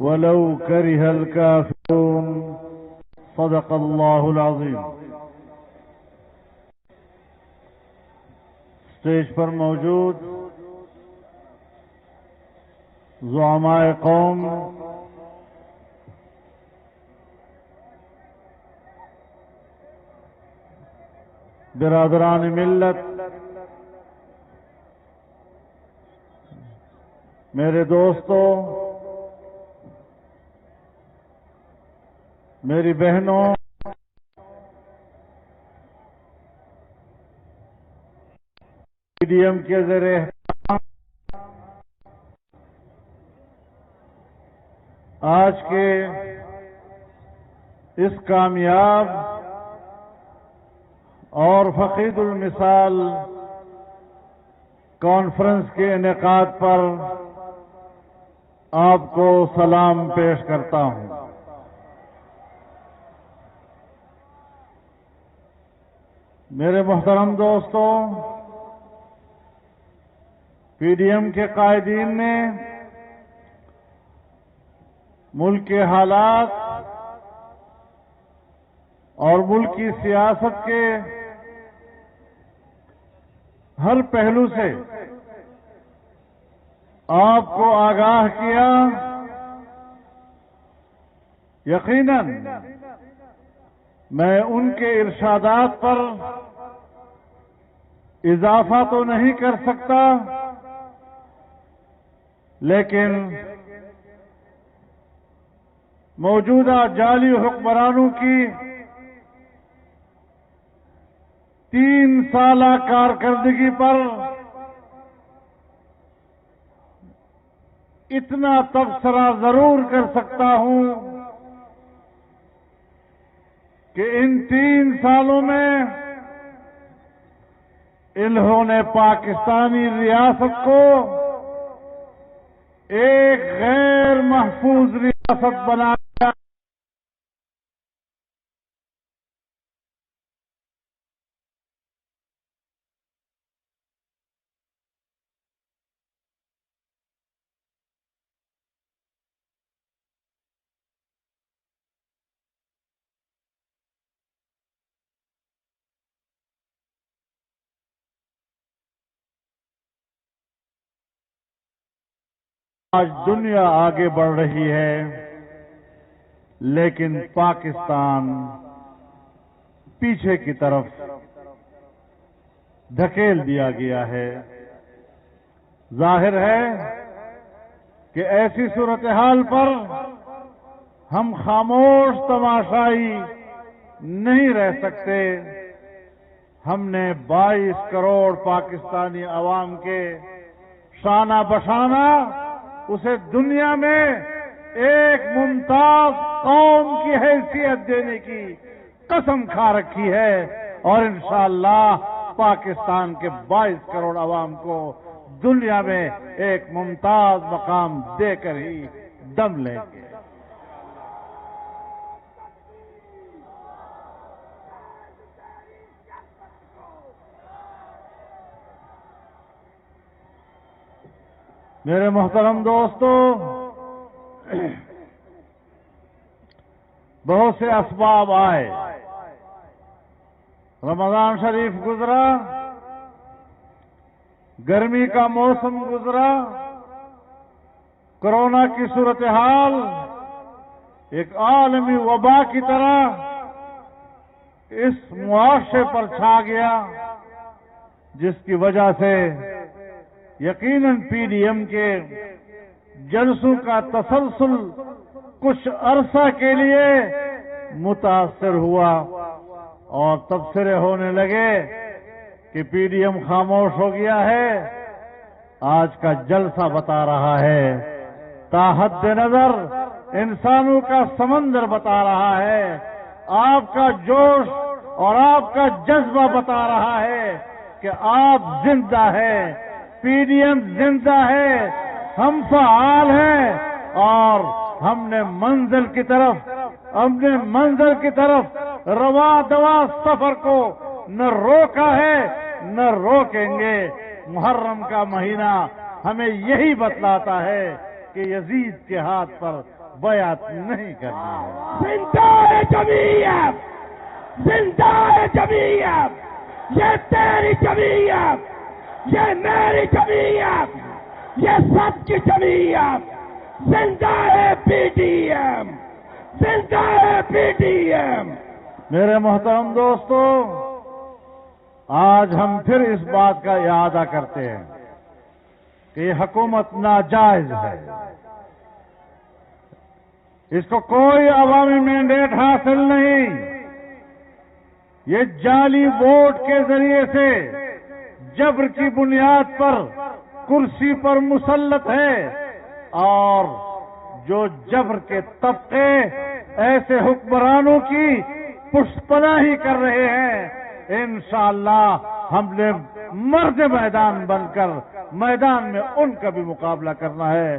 ولو كره الكافرون صدق الله العظيم. اسٹیج پر موجود زعماء قوم، برادران ملت، میرے دوستوں، میری بہنوں، PDM کے زیر اہتمام آج کے اس کامیاب اور فقید المثال کانفرنس کے انعقاد پر آپ کو سلام پیش کرتا ہوں. میرے محترم دوستوں، PDM کے قائدین نے ملک کے حالات اور ملک کی سیاست کے ہر پہلو سے آپ کو آگاہ کیا. یقیناً میں ان کے ارشادات پر اضافہ تو نہیں کر سکتا، لیکن موجودہ جعلی حکمرانوں کی 3 سالہ کارکردگی پر اتنا تبصرہ ضرور کر سکتا ہوں کہ ان 3 سالوں میں انہوں نے پاکستانی ریاست کو ایک غیر محفوظ ریاست بنا دیا. آج دنیا آگے بڑھ رہی ہے، لیکن پاکستان پیچھے کی طرف دھکیل دیا گیا ہے. ظاہر ہے کہ ایسی صورتحال پر ہم خاموش تماشائی نہیں رہ سکتے. ہم نے 22 کروڑ پاکستانی عوام کے شانہ بشانہ اسے دنیا میں ایک ممتاز قوم کی حیثیت دینے کی قسم کھا رکھی ہے، اور انشاءاللہ پاکستان کے 22 کروڑ عوام کو دنیا میں ایک ممتاز مقام دے کر ہی دم لیں گے. میرے محترم دوستو، بہت سے اسباب آئے. رمضان شریف گزرا، گرمی کا موسم گزرا، کورونا کی صورتحال ایک عالمی وبا کی طرح اس معاشرے پر چھا گیا، جس کی وجہ سے یقیناً PDM کے جلسوں کا تسلسل کچھ عرصہ کے لیے متاثر ہوا، اور تبصرے ہونے لگے کہ PDM خاموش ہو گیا ہے. آج کا جلسہ بتا رہا ہے، تاحد نظر انسانوں کا سمندر بتا رہا ہے، آپ کا جوش اور آپ کا جذبہ بتا رہا ہے کہ آپ زندہ ہیں، PDM زندہ ہے، ہم فعال ہیں، اور ہم نے منزل کی طرف رواں دواں سفر کو نہ روکا ہے نہ روکیں گے. محرم کا مہینہ ہمیں یہی بتلاتا ہے کہ یزید کے ہاتھ پر بیعت نہیں کرنی ہے۔ زندہ ہے جمعیت، زندہ ہے جمعیت، یہ تیری جمعیت، یہ میری جمعیت، یہ سب کی جمعیت، زندہ ہے پی ٹی ایم، زندہ ہے پی ٹی ایم۔ میرے محترم دوستو، آج ہم پھر اس بات کا اعادہ کرتے ہیں کہ یہ حکومت ناجائز ہے، اس کو کوئی عوامی مینڈیٹ حاصل نہیں، یہ جعلی ووٹ کے ذریعے سے جبر کی بنیاد پر کرسی پر مسلط ہے، اور جو جبر کے طبقے ایسے حکمرانوں کی پشت پناہی کر رہے ہیں، انشاءاللہ ہم نے مرد میدان بن کر میدان میں ان کا بھی مقابلہ کرنا ہے،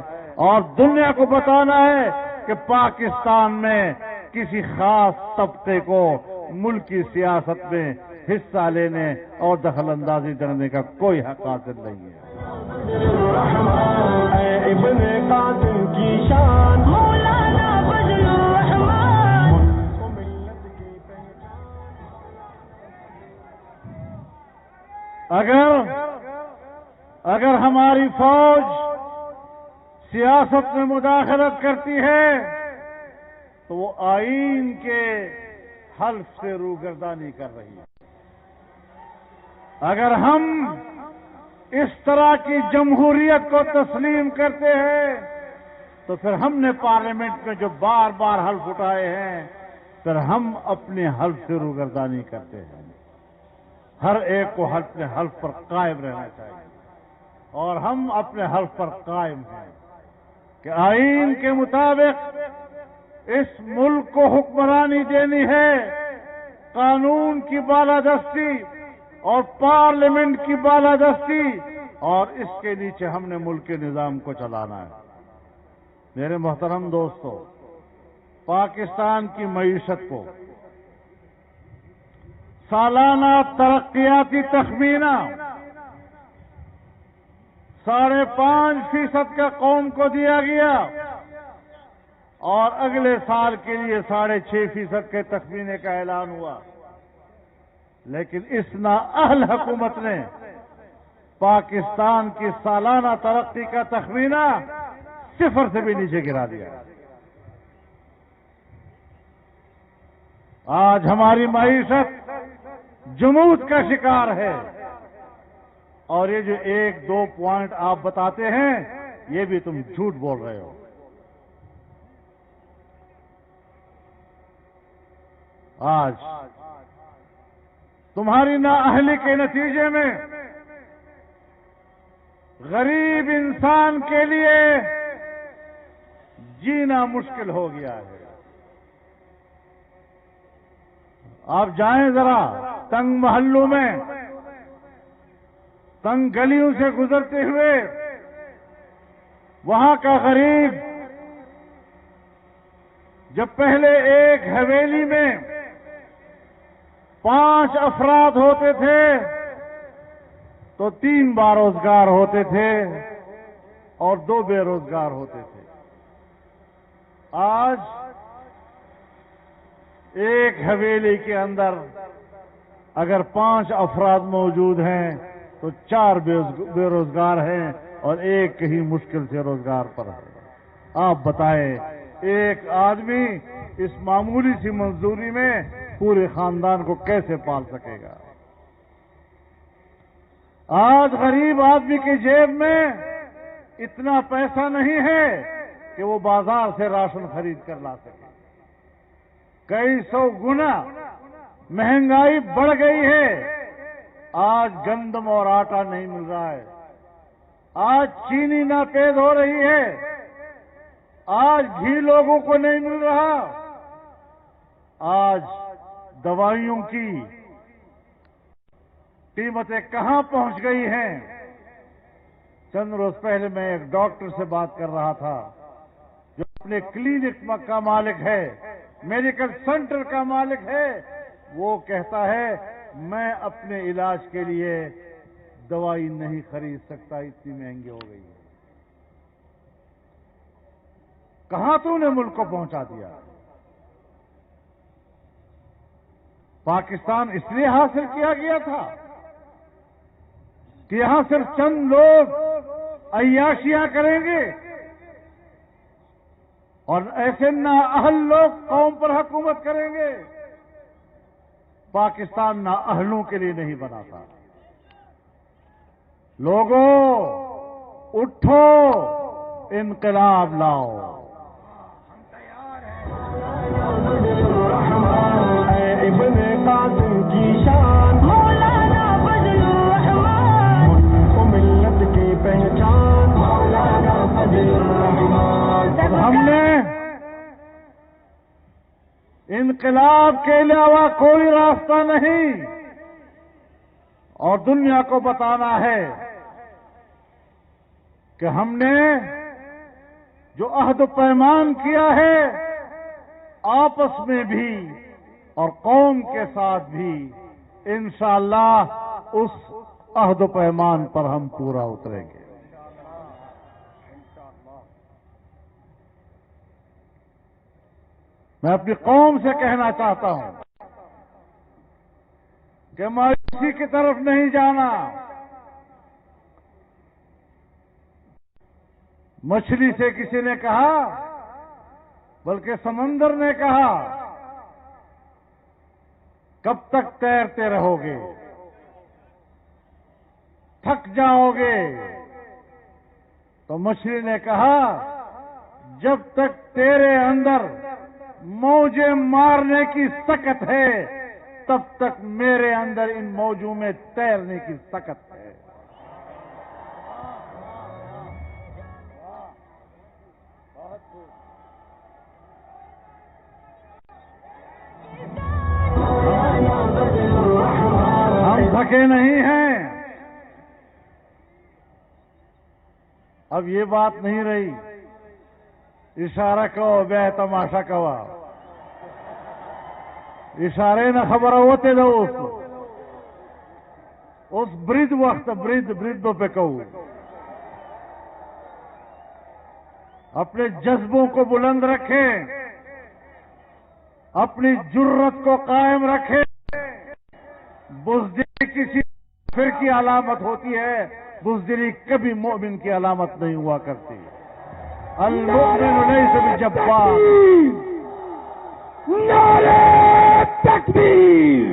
اور دنیا کو بتانا ہے کہ پاکستان میں کسی خاص طبقے کو ملکی سیاست میں حصہ لینے اور دخل اندازی کرنے کا کوئی حق حاصل نہیں ہے۔ ابن قاسم کی شان مولانا فضل الرحمان۔ اگر ہماری فوج سیاست میں مداخلت کرتی ہے تو وہ آئین کے حلف سے روگردانی کر رہی ہے۔ اگر ہم اس طرح کی جمہوریت کو تسلیم کرتے ہیں تو پھر ہم نے پارلیمنٹ میں جو بار بار حلف اٹھائے ہیں، پھر ہم اپنے حلف سے روگردانی کرتے ہیں۔ ہر ایک کو اپنے حلف پر قائم رہنا چاہیے، اور ہم اپنے حلف پر قائم ہیں کہ آئین کے مطابق اس ملک کو حکمرانی دینی ہے، قانون کی بالادستی اور پارلیمنٹ کی بالادستی، اور اس کے نیچے ہم نے ملک کے نظام کو چلانا ہے۔ میرے محترم دوستو، پاکستان کی معیشت کو سالانہ ترقیاتی تخمینہ 5.5% کا قوم کو دیا گیا، اور اگلے سال کے لیے 6.5% کے تخمینے کا اعلان ہوا، لیکن اس نااہل حکومت نے پاکستان کی سالانہ ترقی کا تخمینہ 0 سے بھی نیچے گرا دیا۔ آج ہماری معیشت جمود کا شکار ہے، اور یہ جو 1-2 پوائنٹ آپ بتاتے ہیں، یہ بھی تم جھوٹ بول رہے ہو۔ آج تمہاری نااہلی کے نتیجے میں غریب انسان کے لیے جینا مشکل ہو گیا ہے۔ آپ جائیں ذرا تنگ محلوں میں، تنگ گلیوں سے گزرتے ہوئے، وہاں کا غریب جب پہلے ایک حویلی میں 5 افراد ہوتے تھے تو 3 باروزگار ہوتے تھے اور 2 بے روزگار ہوتے تھے۔ آج ایک حویلی کے اندر اگر 5 افراد موجود ہیں تو 4 بے روزگار ہیں اور ایک کہیں مشکل سے روزگار پر ہے۔ آپ بتائیں، ایک آدمی اس معمولی سی مزدوری میں پورے خاندان کو کیسے پال سکے گا؟ آج غریب آدمی کی جیب میں اتنا پیسہ نہیں ہے کہ وہ بازار سے راشن خرید کر لا سکے۔ کئی 100 گنا مہنگائی بڑھ گئی ہے۔ آج گندم اور آٹا نہیں مل رہا ہے، آج چینی ناپید ہو رہی ہے، آج گھی لوگوں کو نہیں مل رہا، آج دوائیوں کی قیمتیں کہاں پہنچ گئی ہیں۔ چند روز پہلے میں ایک ڈاکٹر سے بات کر رہا تھا جو اپنے کلینک کا مالک ہے، میڈیکل سینٹر کا مالک ہے۔ وہ کہتا ہے میں اپنے علاج کے لیے دوائی نہیں خرید سکتا، اتنی مہنگی ہو گئی ہے۔ کہاں تو نے ملک کو پہنچا دیا؟ پاکستان اس لیے حاصل کیا گیا تھا کہ یہاں صرف چند لوگ عیاشیاں کریں گے اور ایسے نااہل لوگ قوم پر حکومت کریں گے۔ پاکستان نااہلوں کے لیے نہیں بنا تھا۔ لوگوں اٹھو، انقلاب لاؤ۔ ابن قاسم کی شان مولانا فضل الرحمان، ملک و ملت کی پہچان مولانا فضل الرحمان۔ ہم نے انقلاب کے علاوہ کوئی راستہ نہیں، اور دنیا کو بتانا ہے کہ ہم نے جو عہد و پیمان کیا ہے آپس میں بھی اور قوم کے ساتھ بھی، انشاءاللہ اس عہد و پیمان پر ہم پورا اتریں گے۔ میں اپنی قوم سے کہنا چاہتا ہوں کہ مایوسی کی طرف نہیں جانا۔ مچھلی سے کسی نے کہا، بلکہ سمندر نے کہا، کب تک تیرتے رہو گے؟ تھک جاؤ گے؟ تو مچھلی نے کہا، جب تک تیرے اندر موجیں مارنے کی طاقت ہے تب تک میرے اندر ان موجوں میں تیرنے کی طاقت ہے۔ ہم تھکے نہیں ہیں۔ اب یہ بات نہیں رہی اشارہ کہو بے تماشا کوا، اشارے نہ خبر ہوتے دوست اس برد وقت بردوں پہ کہو۔ اپنے جذبوں کو بلند رکھیں، اپنی جرت کو قائم رکھیں۔ بزدلی کسی کافر کی علامت ہوتی ہے، بزدلی کبھی مومن کی علامت نہیں ہوا کرتی۔ المؤمن لیس بجبار۔ نعرہ تکبیر!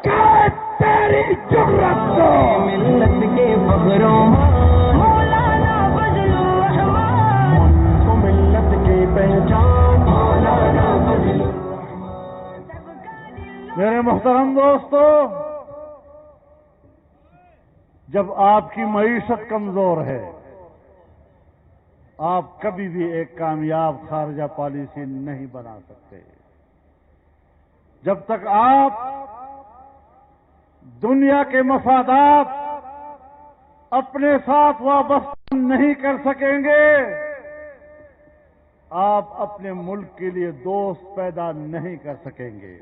کہ تیری جرت کو ملت کے فخروں مولانا فضل الرحمان، ملک و ملت کی پہچان مولانا فضل الرحمان۔ میرے محترم دوستو، جب آپ کی معیشت کمزور ہے آپ کبھی بھی ایک کامیاب خارجہ پالیسی نہیں بنا سکتے۔ جب تک آپ دنیا کے مفادات اپنے ساتھ وابستہ نہیں کر سکیں گے، آپ اپنے ملک کے لیے دوست پیدا نہیں کر سکیں گے۔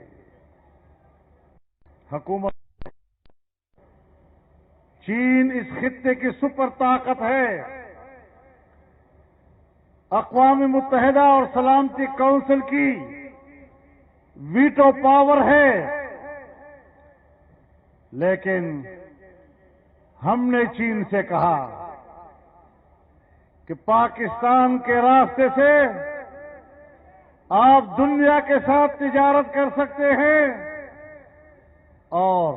حکومت چین اس خطے کی سپر طاقت ہے، اقوام متحدہ اور سلامتی کونسل کی ویٹو پاور ہے، لیکن ہم نے چین سے کہا کہ پاکستان کے راستے سے آپ دنیا کے ساتھ تجارت کر سکتے ہیں، اور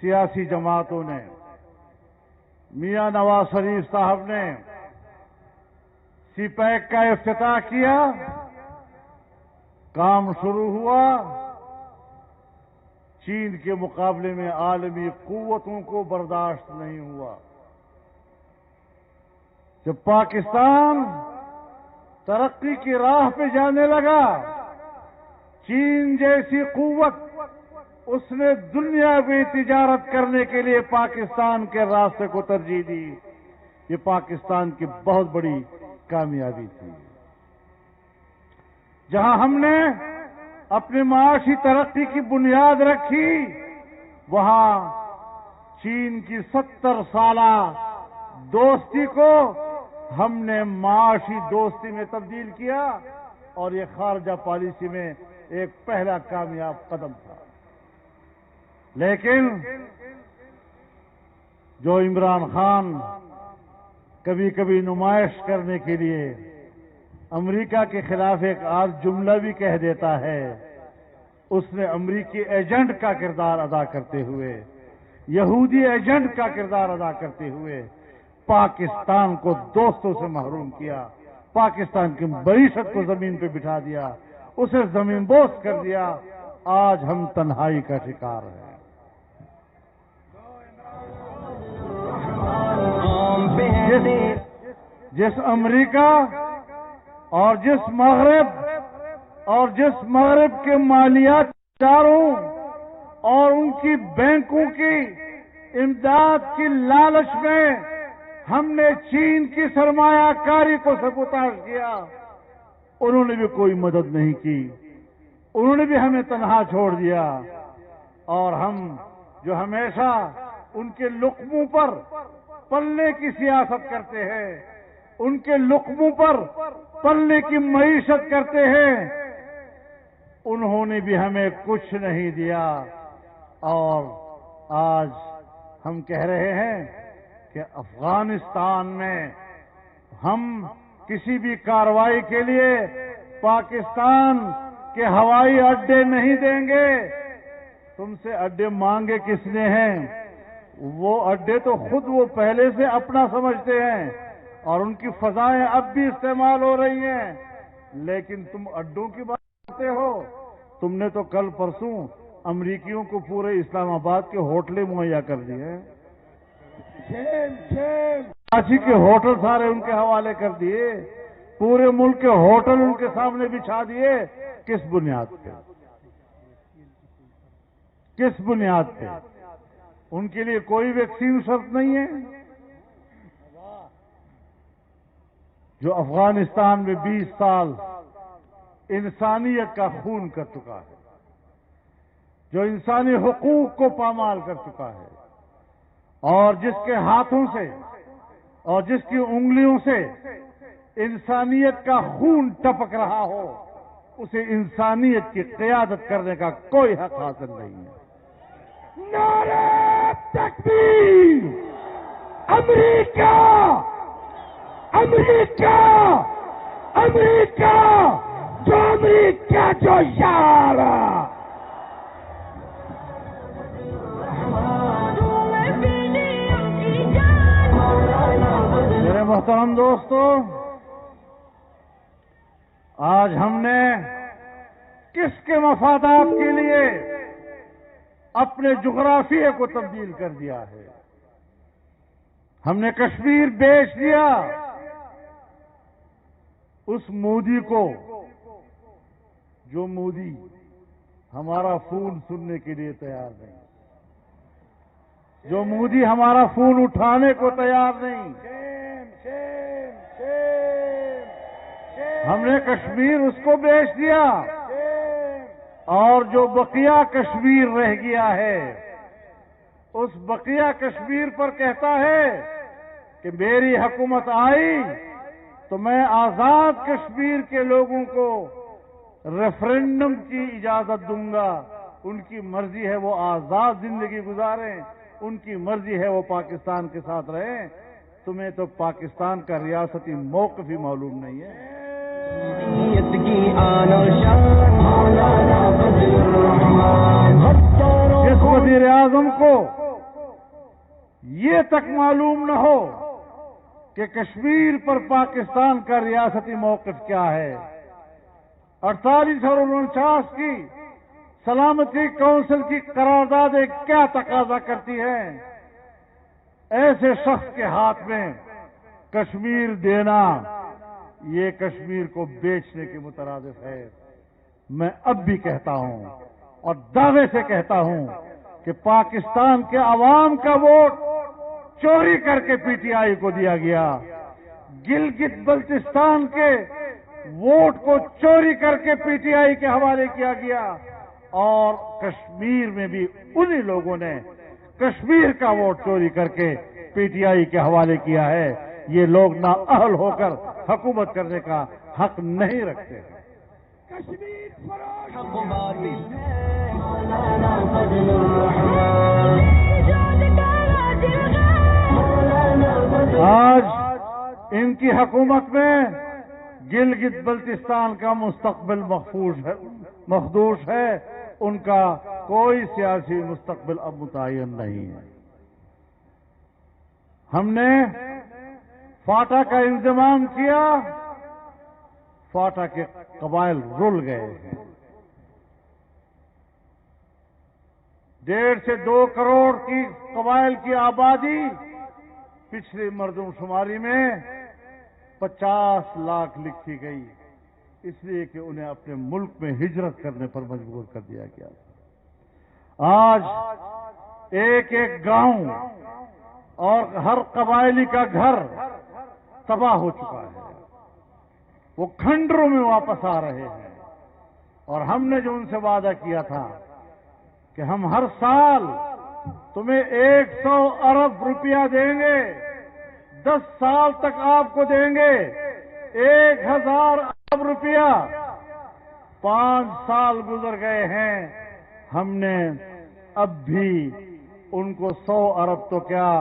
سیاسی جماعتوں نے، میاں نواز شریف صاحب نے سی پیک کا افتتاح کیا، کام شروع ہوا۔ چین کے مقابلے میں عالمی قوتوں کو برداشت نہیں ہوا۔ جب پاکستان ترقی کی راہ پہ جانے لگا، چین جیسی قوت اس نے دنیا میں تجارت کرنے کے لیے پاکستان کے راستے کو ترجیح دی۔ یہ پاکستان کی بہت بڑی کامیابی تھی۔ جہاں ہم نے اپنی معاشی ترقی کی بنیاد رکھی، وہاں چین کی 70 سالہ دوستی کو ہم نے معاشی دوستی میں تبدیل کیا اور یہ خارجہ پالیسی میں ایک پہلا کامیاب قدم تھا. لیکن جو عمران خان کبھی کبھی نمائش کرنے کے لیے امریکہ کے خلاف ایک آدھ جملہ بھی کہہ دیتا ہے، اس نے امریکی ایجنٹ کا کردار ادا کرتے ہوئے، یہودی ایجنٹ کا کردار ادا کرتے ہوئے پاکستان کو دوستوں سے محروم کیا، پاکستان کی معیشت کو زمین پہ بٹھا دیا، اسے زمین بوس کر دیا. آج ہم تنہائی کا شکار ہیں. جس امریکہ اور جس مغرب کے مالیات اداروں اور ان کی بینکوں کی امداد کی لالچ میں ہم نے چین کی سرمایہ کاری کو سبوتاژ کیا، انہوں نے بھی کوئی مدد نہیں کی، انہوں نے بھی ہمیں تنہا چھوڑ دیا. اور ہم جو ہمیشہ ان کے لقموں پر پلنے کی سیاست کرتے ہیں، ان کے لقموں پر پلنے کی معیشت کرتے ہیں، انہوں نے بھی ہمیں کچھ نہیں دیا. اور آج ہم کہہ رہے ہیں کہ افغانستان میں ہم کسی بھی کارروائی کے لیے پاکستان کے ہوائی اڈے نہیں دیں گے. تم سے اڈے مانگے کس نے ہیں؟ وہ اڈے تو خود وہ پہلے سے اپنا سمجھتے ہیں اور ان کی فضائیں اب بھی استعمال ہو رہی ہیں، لیکن تم اڈوں کی بات کرتے ہو. تم نے تو کل پرسوں امریکیوں کو پورے اسلام آباد کے ہوٹلیں مہیا کر دیے ہیں، کراچی کے ہوٹل سارے ان کے حوالے کر دیے، پورے ملک کے ہوٹل ان کے سامنے بچھا دیے. کس بنیاد پہ؟ کس بنیاد پہ؟ ان کے لیے کوئی ویکسین شرط نہیں ہے. جو افغانستان میں 20 سال انسانیت کا خون کر چکا ہے، جو انسانی حقوق کو پامال کر چکا ہے، اور جس کے ہاتھوں سے اور جس کی انگلیوں سے انسانیت کا خون ٹپک رہا ہو، اسے انسانیت کی قیادت کرنے کا کوئی حق حاصل نہیں ہے. نعرہ تکبیر! امریکہ امریکہ امریکہ جو یار! میرے محترم دوستو، آج ہم نے کس کے مفادات کے لیے اپنے جغرافیے کو تبدیل کر دیا ہے؟ ہم نے کشمیر بیچ دیا اس مودی کو، جو مودی ہمارا فون سننے کے لیے تیار نہیں، جو مودی ہمارا فون اٹھانے کو تیار نہیں. ہم نے کشمیر اس کو بیچ دیا، اور جو بقیہ کشمیر رہ گیا ہے اس بقیہ کشمیر پر کہتا ہے کہ میری حکومت آئی تو میں آزاد کشمیر کے لوگوں کو ریفرنڈم کی اجازت دوں گا. ان کی مرضی ہے وہ آزاد زندگی گزاریں، ان کی مرضی ہے وہ پاکستان کے ساتھ رہیں. تمہیں تو پاکستان کا ریاستی موقف ہی معلوم نہیں ہے. جس وزیر اعظم کو یہ تک معلوم نہ ہو کہ کشمیر پر پاکستان کا ریاستی موقف کیا ہے، 48 اور 49 کی سلامتی کونسل کی قراردادیں کیا تقاضا کرتی ہیں، ایسے شخص کے ہاتھ میں کشمیر دینا یہ کشمیر کو بیچنے کے مترادف ہے. میں اب بھی کہتا ہوں اور دعوے سے کہتا ہوں کہ پاکستان کے عوام کا ووٹ چوری کر کے پی ٹی آئی کو دیا گیا، گلگت بلتستان کے ووٹ کو چوری کر کے پی ٹی آئی کے حوالے کیا گیا، اور کشمیر میں بھی انہی لوگوں نے کشمیر کا ووٹ چوری کر کے پی ٹی آئی کے حوالے کیا ہے. یہ لوگ نااہل ہو کر حکومت کرنے کا حق نہیں رکھتے ہیں۔ کشمیر فروش آج ان کی حکومت میں گلگت بلتستان کا مستقبل مخدوش ہے، ان کا کوئی سیاسی مستقبل اب متعین نہیں ہے۔ ہم نے فاٹا کا انضمام کیا، فاٹا کے قبائل رل گئے ہیں۔ 1.5 سے 2 کروڑ کی قبائل کی آبادی پچھلی مردم شماری میں 50 لاکھ لکھی گئی، اس لیے کہ انہیں اپنے ملک میں ہجرت کرنے پر مجبور کر دیا گیا۔ آج ایک ایک گاؤں اور ہر قبائلی کا گھر تباہ ہو چکا ہے، وہ کھنڈروں میں واپس آ رہے ہیں۔ اور ہم نے جو ان سے وعدہ کیا تھا کہ ہم ہر سال تمہیں 100 ارب روپیہ دیں گے، 10 سال تک آپ کو دیں گے 1000 ارب روپیہ، 5 سال گزر گئے ہیں، ہم نے اب بھی ان کو 100 ارب تو کیا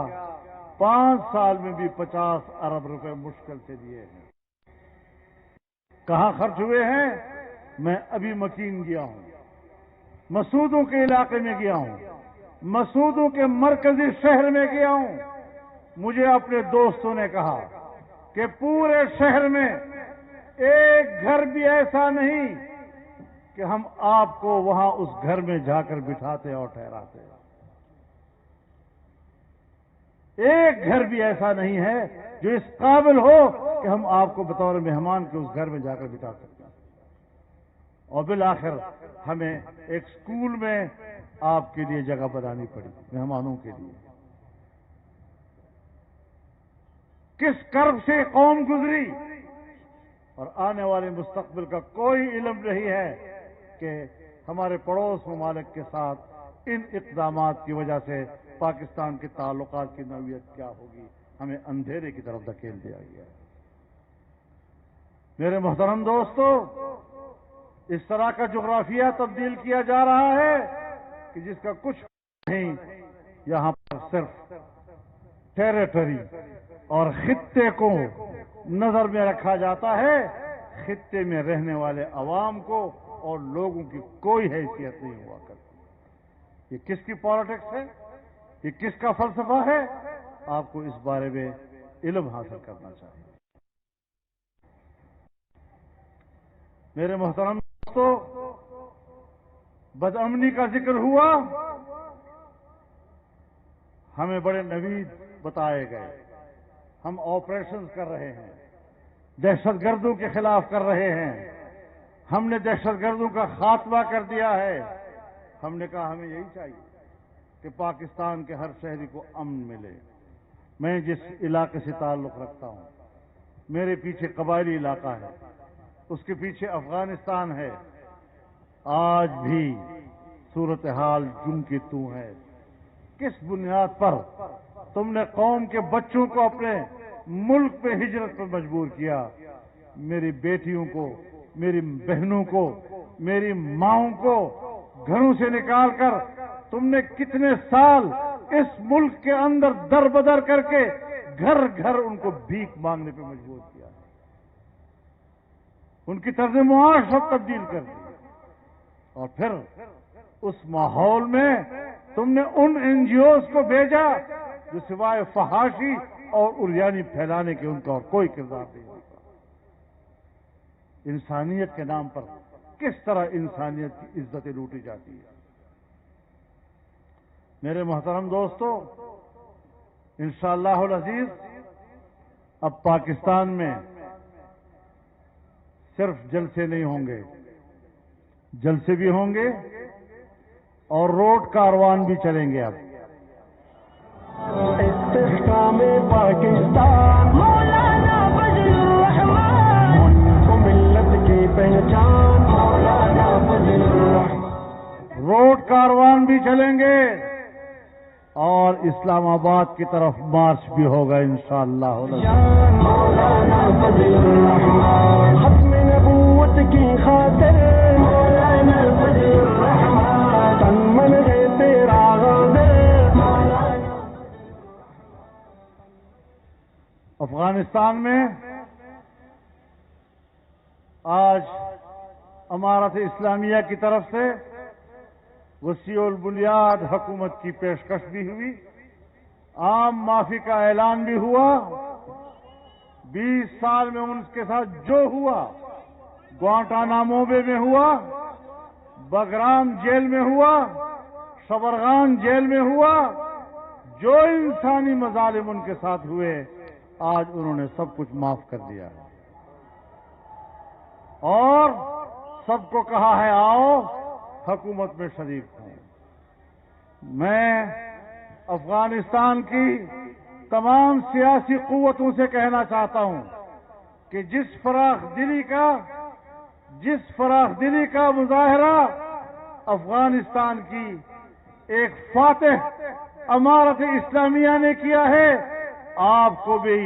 5 سال میں بھی 50 ارب روپے مشکل سے دیے ہیں۔ کہاں خرچ ہوئے ہیں؟ میں ابھی مکین گیا ہوں، مسعودوں کے علاقے میں گیا ہوں، مسعودوں کے مرکزی شہر میں گیا ہوں۔ مجھے اپنے دوستوں نے کہا کہ پورے شہر میں ایک گھر بھی ایسا نہیں کہ ہم آپ کو وہاں اس گھر میں جا کر بٹھاتے اور ٹھہراتے۔ ایک گھر بھی ایسا نہیں ہے جو اس قابل ہو کہ ہم آپ کو بطور مہمان کے اس گھر میں جا کر بٹھا سکتے ہیں۔ اور بالآخر ہمیں ایک اسکول میں آپ کے لیے جگہ بنانی پڑی، مہمانوں کے لیے۔ کس کرب سے قوم گزری، اور آنے والے مستقبل کا کوئی علم نہیں ہے کہ ہمارے پڑوس ممالک کے ساتھ ان اقدامات کی وجہ سے پاکستان کے تعلقات کی نوعیت کیا ہوگی۔ ہمیں اندھیرے کی طرف دھکیل دیا گیا ہے۔ میرے محترم دوستو، اس طرح کا جغرافیہ تبدیل کیا جا رہا ہے کہ جس کا کچھ نہیں، یہاں پر صرف ٹیریٹری اور خطے کو نظر میں رکھا جاتا ہے، خطے میں رہنے والے عوام کو اور لوگوں کی کوئی حیثیت نہیں ہوا کرتی۔ یہ کس کی پالیٹکس ہے؟ یہ کس کا فلسفہ ہے؟ آپ کو اس بارے میں علم حاصل کرنا چاہیے۔ میرے محترم دوستو، بدامنی کا ذکر ہوا، ہمیں بڑے نوید بتائے گئے، ہم آپریشن کر رہے ہیں، دہشت گردوں کے خلاف کر رہے ہیں، ہم نے دہشت گردوں کا خاتمہ کر دیا ہے۔ ہم نے کہا ہمیں یہی چاہیے کہ پاکستان کے ہر شہری کو امن ملے۔ میں جس علاقے سے تعلق رکھتا ہوں، میرے پیچھے قبائلی علاقہ ہے، اس کے پیچھے افغانستان ہے۔ آج بھی صورتحال جوں کی توں ہے۔ کس بنیاد پر تم نے قوم کے بچوں کو اپنے ملک پہ ہجرت پر مجبور کیا؟ میری بیٹیوں کو، میری بہنوں کو، میری ماؤں کو گھروں سے نکال کر تم نے کتنے سال اس ملک کے اندر در بدر کر کے گھر گھر ان کو بھیک مانگنے پہ مجبور کیا، ان کی طرز معاشرت تبدیل کر دی، اور پھر اس ماحول میں تم نے ان این جی اوز کو بھیجا جو سوائے فحاشی اور عریانی پھیلانے کے ان کا اور کوئی کردار نہیں ہوتا۔ انسانیت کے نام پر کس طرح انسانیت کی عزتیں لوٹی جاتی ہے۔ میرے محترم دوستو، انشاءاللہ العزیز اب پاکستان میں صرف جلسے نہیں ہوں گے، جلسے بھی ہوں گے اور روڈ کاروان بھی چلیں گے۔ اب استحکام پاکستان مولانا فضل الرحمان، ملت کی پہچان مولانا فضل الرحمان۔ روڈ کاروان بھی چلیں گے اور اسلام آباد کی طرف مارچ بھی ہوگا انشاءاللہ۔ مولانا فضل الرحمان ختم نبوت کی خاطر مولانا فضل الرحمان تن من ہے تیرا غازل مولانا۔ افغانستان میں آج امارت اسلامیہ کی طرف سے وسیع البنیاد حکومت کی پیشکش بھی ہوئی، عام معافی کا اعلان بھی ہوا۔ 20 سال میں ان کے ساتھ جو ہوا گوانٹانامو بے میں ہوا، بگرام جیل میں ہوا، شبرغان جیل میں ہوا، جو انسانی مظالم ان کے ساتھ ہوئے آج انہوں نے سب کچھ معاف کر دیا اور سب کو کہا ہے آؤ حکومت میں شریک ہوں۔ میں افغانستان کی تمام سیاسی قوتوں سے کہنا چاہتا ہوں کہ جس فراخ دلی کا مظاہرہ افغانستان کی ایک فاتح امارت اسلامیہ نے کیا ہے، آپ کو بھی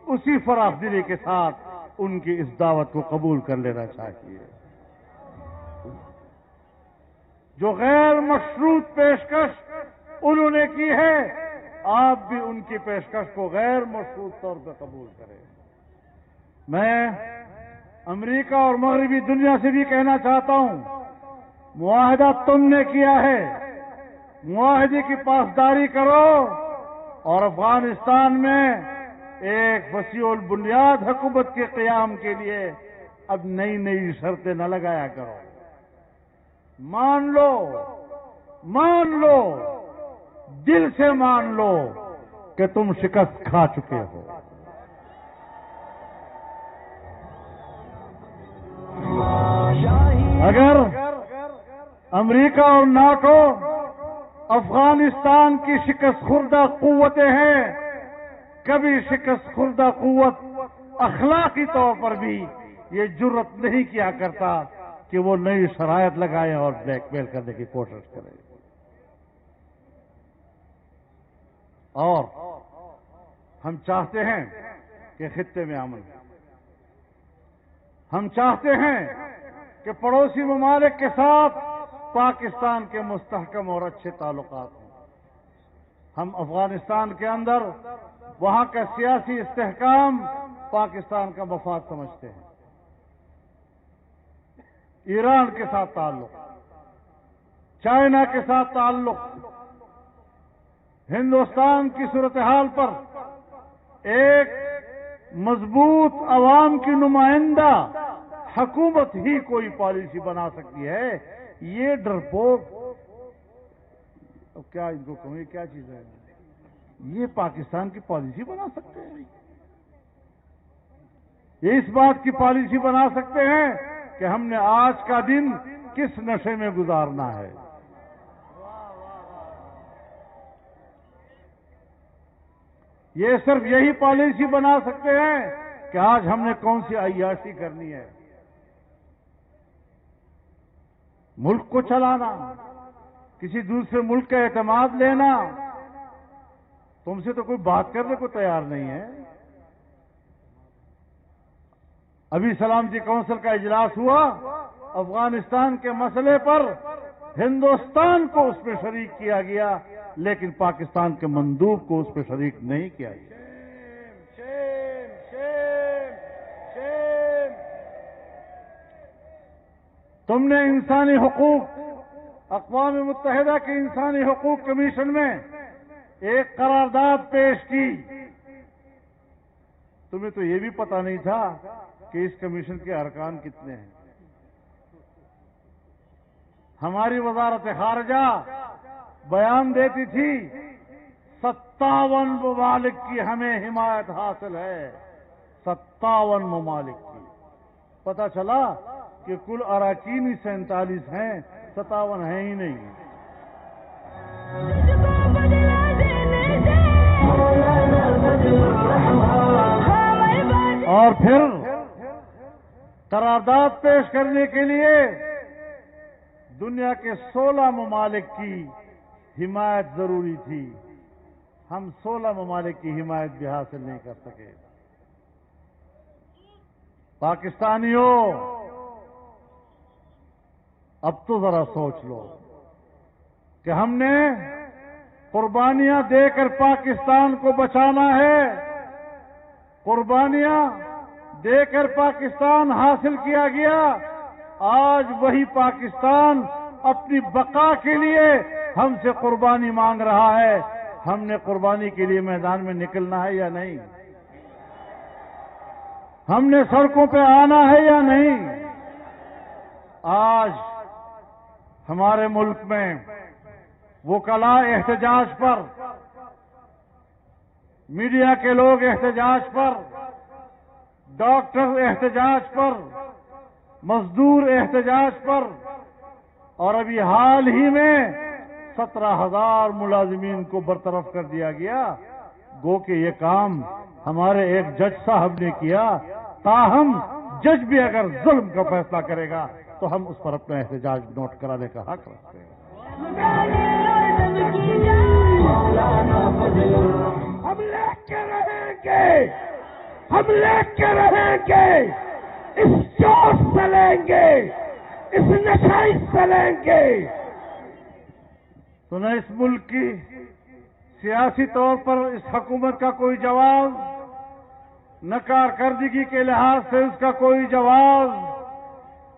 اسی فراخ دلی کے ساتھ ان کی اس دعوت کو قبول کر لینا چاہیے۔ جو غیر مشروط پیشکش انہوں نے کی ہے، آپ بھی ان کی پیشکش کو غیر مشروط طور پہ قبول کریں۔ میں امریکہ اور مغربی دنیا سے بھی کہنا چاہتا ہوں، معاہدہ تم نے کیا ہے، معاہدے کی پاسداری کرو اور افغانستان میں ایک وسیع البنیاد حکومت کے قیام کے لیے اب نئی شرطیں نہ لگایا کرو۔ مان لو دل سے مان لو کہ تم شکست کھا چکے ہو۔ اگر امریکہ اور ناٹو افغانستان کی شکست خوردہ قوتیں ہیں، کبھی شکست خوردہ قوت اخلاقی طور پر بھی یہ جرت نہیں کیا کرتا کہ وہ نئی شرائط لگائیں اور بلیک میل کرنے کی کوشش کریں۔ اور ہم چاہتے ہیں کہ خطے میں امن ہو، ہم چاہتے ہیں کہ پڑوسی ممالک کے ساتھ پاکستان کے مستحکم اور اچھے تعلقات ہوں۔ ہم افغانستان کے اندر وہاں کا سیاسی استحکام پاکستان کا مفاد سمجھتے ہیں۔ ایران کے ساتھ تعلق، چائنا کے ساتھ تعلق، ہندوستان کی صورتحال پر ایک مضبوط عوام کی نمائندہ حکومت ہی کوئی پالیسی بنا سکتی ہے۔ یہ ڈرپوک کیا ان کو کہوں، کیا چیز ہے، یہ پاکستان کی پالیسی بنا سکتے ہیں؟ یہ اس بات کی پالیسی بنا سکتے ہیں کہ ہم نے آج کا دن کس نشے میں گزارنا ہے؟ یہ صرف یہی پالیسی بنا سکتے ہیں کہ آج ہم نے کون سی عیاشی کرنی ہے۔ ملک کو چلانا، کسی دوسرے ملک کا اعتماد لینا، تم سے تو کوئی بات کرنے کو تیار نہیں ہے۔ ابھی سلامتی کونسل کا اجلاس ہوا، افغانستان کے مسئلے پر ہندوستان کو اس میں شریک کیا گیا، لیکن پاکستان کے مندوب کو اس میں شریک نہیں کیا گیا۔ تم نے انسانی حقوق، اقوام متحدہ کے انسانی حقوق کمیشن میں ایک قرارداد پیش کی، تمہیں تو یہ بھی پتہ نہیں تھا کہ اس کمیشن کے ارکان کتنے ہیں۔ ہماری وزارت خارجہ بیان دیتی تھی 57 ممالک کی ہمیں حمایت حاصل ہے، 57 ممالک کی۔ پتہ چلا کہ کل اراکین 47 ہیں، 57 ہیں ہی نہیں۔ اور پھر قرارداد پیش کرنے کے لیے دنیا کے 16 ممالک کی حمایت ضروری تھی. ہم 16 ممالک کی حمایت بھی حاصل نہیں کر سکے. پاکستانیوں، اب تو ذرا سوچ لو کہ ہم نے قربانیاں دے کر پاکستان کو بچانا ہے. قربانیاں دے کر پاکستان حاصل کیا گیا. آج وہی پاکستان اپنی بقا کے لیے ہم سے قربانی مانگ رہا ہے. ہم نے قربانی کے لیے میدان میں نکلنا ہے یا نہیں؟ ہم نے سڑکوں پہ آنا ہے یا نہیں؟ آج ہمارے ملک میں وکلاء احتجاج پر، میڈیا کے لوگ احتجاج پر، ڈاکٹر احتجاج پر، مزدور احتجاج پر، اور ابھی حال ہی میں 17,000 ملازمین کو برطرف کر دیا گیا. گو کہ یہ کام ہمارے ایک جج صاحب نے کیا. تاہم جج بھی اگر ظلم کا فیصلہ کرے گا تو ہم اس پر اپنا احتجاج نوٹ کرانے کا حق رکھتے ہیں. ہم لے کے رہیں گے، ہم لے کے رہیں گے، اس جوش سے لیں گے، اس نشائی سے لیں گے. تو نہ اس ملک کی سیاسی طور پر اس حکومت کا کوئی جواز، نہ کارکردگی کے لحاظ سے اس کا کوئی جواز،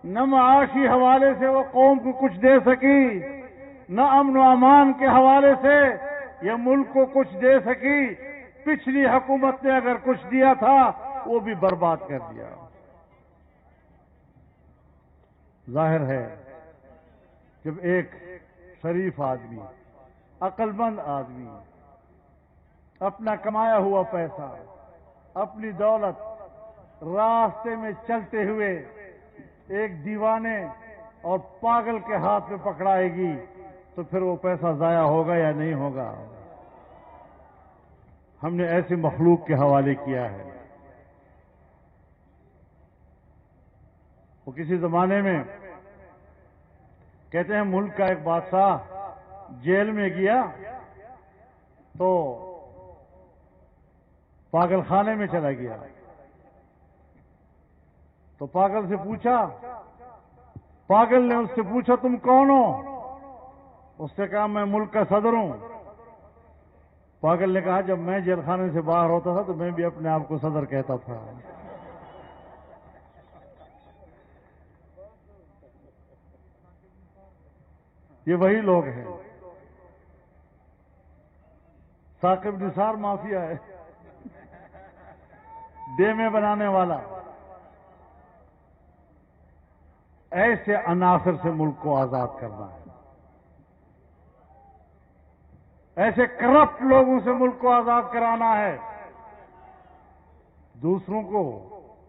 نہ معاشی حوالے سے وہ قوم کو کچھ دے سکی، نہ امن و امان کے حوالے سے یہ ملک کو کچھ دے سکی. پچھلی حکومت نے اگر کچھ دیا تھا وہ بھی برباد کر دیا. ظاہر ہے جب ایک شریف آدمی، عقل مند آدمی اپنا کمایا ہوا پیسہ، اپنی دولت راستے میں چلتے ہوئے ایک دیوانے اور پاگل کے ہاتھ میں پکڑائے گی تو پھر وہ پیسہ ضائع ہوگا یا نہیں ہوگا؟ ہم نے ایسی مخلوق کے حوالے کیا ہے. وہ کسی زمانے میں کہتے ہیں ملک کا ایک بادشاہ جیل میں گیا تو پاگل خانے میں چلا گیا. تو پاگل سے پوچھا، پاگل نے اس سے پوچھا تم کون ہو؟ اس نے کہا میں ملک کا صدر ہوں. پاگل نے کہا جب میں جیل خانے سے باہر ہوتا تھا تو میں بھی اپنے آپ کو صدر کہتا تھا. یہ وہی لوگ ہیں. ثاقب نثار مافیا ہے، ڈیمے بنانے والا. ایسے عناصر سے ملک کو آزاد کرنا ہے. ایسے کرپٹ لوگوں سے ملک کو آزاد کرانا ہے. دوسروں کو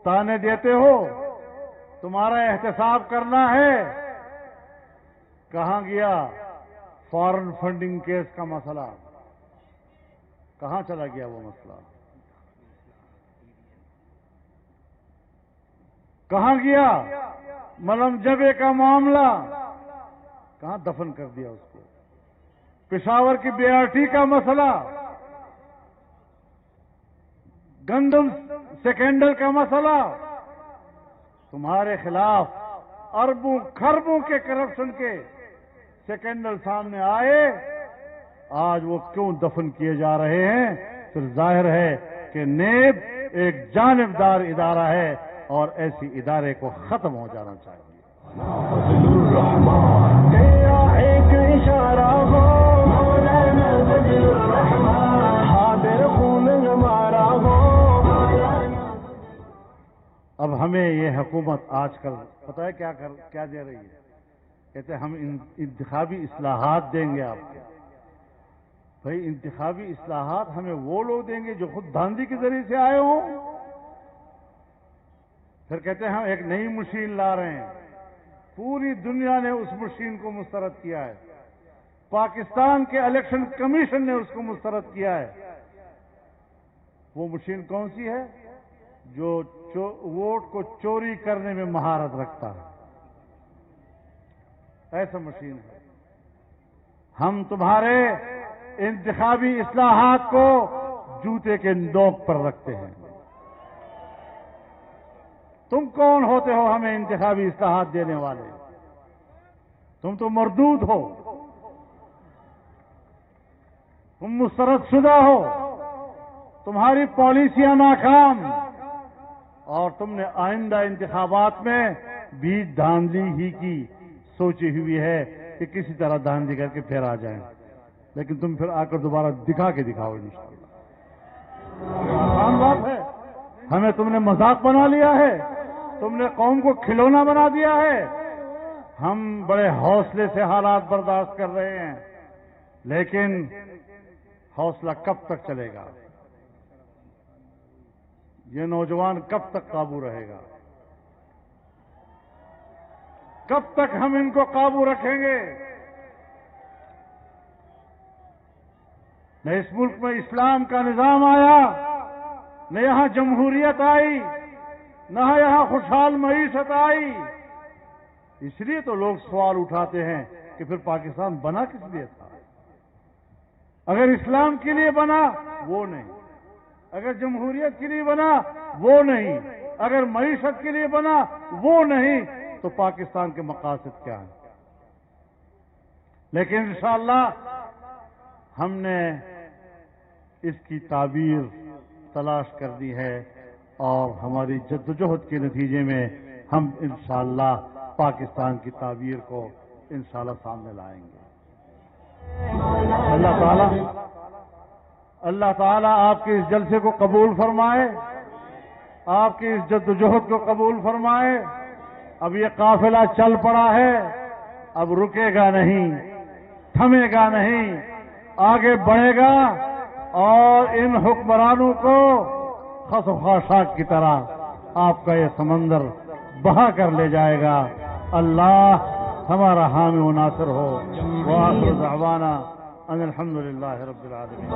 تانے دیتے ہو، تمہارا احتساب کرنا ہے. کہاں گیا فارن فنڈنگ کیس کا مسئلہ؟ کہاں چلا گیا وہ مسئلہ؟ کہاں گیا ملم جبے کا معاملہ؟ کہاں دفن کر دیا اس کو؟ پشاور کی BRT کا مسئلہ، گندم سیکنڈل کا مسئلہ، تمہارے خلاف اربوں خربوں کے کرپشن کے سیکنڈل سامنے آئے. آج وہ کیوں دفن کیے جا رہے ہیں؟ پھر ظاہر ہے کہ نیب ایک جانبدار ادارہ ہے اور ایسی ادارے کو ختم ہو جانا چاہیے. ایک اشارہ ہو اب ہمیں یہ حکومت آج کل پتہ ہے کیا دے رہی ہے؟ کہتے ہیں ہم انتخابی اصلاحات دیں گے آپ کو. بھائی انتخابی اصلاحات ہمیں وہ لوگ دیں گے جو خود دھاندلی کے ذریعے سے آئے ہوں. پھر کہتے ہیں ہم ایک نئی مشین لا رہے ہیں. پوری دنیا نے اس مشین کو مسترد کیا ہے. پاکستان کے الیکشن کمیشن نے اس کو مسترد کیا ہے. وہ مشین کون سی ہے؟ جو ووٹ کو چوری کرنے میں مہارت رکھتا ہے. ایسا مشین ہے. ہم تمہارے انتخابی اصلاحات کو جوتے کے نوک پر رکھتے ہیں۔ تم کون ہوتے ہو ہمیں انتخابی اصلاحات دینے والے؟ تم تو مردود ہو، تم مسترد شدہ ہو، تمہاری پالیسیاں ناکام، اور تم نے آئندہ انتخابات میں بھی دھاندلی ہی کی سوچی ہوئی ہے کہ کسی طرح دھاندلی کر کے پھر آ جائیں، لیکن تم پھر آ کر دوبارہ دکھا کے دکھاؤ انشاءاللہ۔ آسان بات ہے، ہمیں تم نے مذاق بنا لیا ہے، تم نے قوم کو کھلونا بنا دیا ہے۔ ہم بڑے حوصلے سے حالات برداشت کر رہے ہیں، لیکن حوصلہ کب تک چلے گا؟ یہ نوجوان کب تک قابو رہے گا؟ کب تک ہم ان کو قابو رکھیں گے؟ نہ اس ملک میں اسلام کا نظام آیا، نہ یہاں جمہوریت آئی، نہ یہاں خوشحال معیشت آئی۔ اس لیے تو لوگ سوال اٹھاتے ہیں کہ پھر پاکستان بنا کس لیے تھا؟ اگر اسلام کے لیے بنا وہ نہیں، اگر جمہوریت کے لیے بنا وہ نہیں، اگر معیشت کے لیے بنا وہ نہیں، تو پاکستان کے مقاصد کیا ہیں؟ لیکن انشاءاللہ ہم نے اس کی تعبیر تلاش کر دی ہے، اور ہماری جدوجہد کے نتیجے میں ہم انشاءاللہ پاکستان کی تعبیر کو انشاءاللہ سامنے لائیں گے۔ اللہ تعالیٰ آپ کے اس جلسے کو قبول فرمائے، آپ کی اس جدوجہد کو قبول فرمائے۔ اب یہ قافلہ چل پڑا ہے، اب رکے گا نہیں، تھمے گا نہیں، آگے بڑھے گا، اور ان حکمرانوں کو خس و خاشاک کی طرح آپ کا یہ سمندر بہا کر لے جائے گا۔ اللہ ہمارا حامی و ناصر ہو۔ وآخر دعوانا ان الحمدللہ رب العالمین۔